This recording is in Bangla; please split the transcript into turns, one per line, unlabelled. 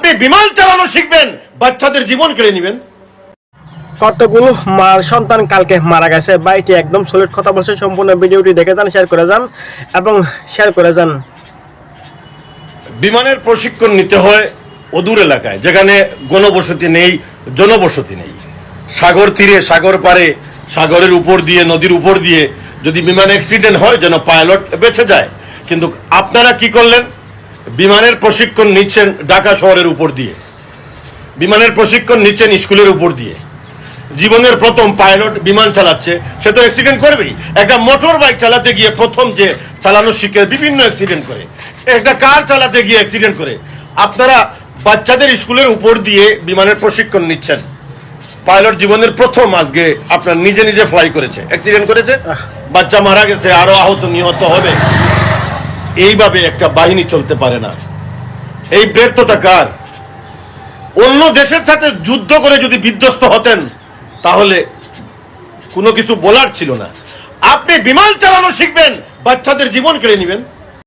আপনি বিমান চালানো শিখবেন, বাচ্চাদের জীবন কেড়ে নেবেন।
কতগুলো সন্তান কালকে মারা গেছে। ভাইটি একদম সলিড কথা বলছে। সম্পূর্ণ ভিডিওটি দেখে যান, শেয়ার করে যান এবং শেয়ার করে যান।
বিমানের প্রশিক্ষণ নিতে হয় অদূর এলাকায়, যেখানে গণবসতি নেই, জনবসতি নেই। সাগর তীরে, সাগর পারে, সাগরের উপর দিয়ে, নদীর উপর দিয়ে যদি বিমান অ্যাক্সিডেন্ট হয় যেন পাইলট বেঁচে যায়। কিন্তু আপনারা কি করলেন? বিমানের প্রশিক্ষণ নিচ্ছেন ঢাকা শহরের উপর দিয়ে, বিমানের প্রশিক্ষণ নিচ্ছেন স্কুলের উপর দিয়ে। জীবনের প্রথম পাইলট বিমান চালাচ্ছে, সে তো অ্যাক্সিডেন্ট করবেই। একটা মোটর বাইক চালাতে গিয়ে প্রথম যে চালানো শিখে বিভিন্ন অ্যাক্সিডেন্ট করে, একটা কার চালাতে গিয়ে অ্যাক্সিডেন্ট করে। আপনারা বাচ্চাদের স্কুলের উপর দিয়ে বিমানের প্রশিক্ষণ নিচ্ছেন। পাইলট জীবনের প্রথম আজকে আপনার নিজে নিজে ফ্লাই করেছে, অ্যাক্সিডেন্ট করেছে, বাচ্চা মারা গেছে, আরো আহত নিহত হবে। এইভাবে একটা বাহিনী চলতে পারে না। এই ব্যর্থতা কার? অন্য দেশের সাথে যুদ্ধ করে যদি বিধ্বস্ত হতেন তাহলে কোনো কিছু বলার ছিল না। আপনি বিমান চালানো শিখবেন, বাচ্চাদের জীবন কেড়ে নেবেন।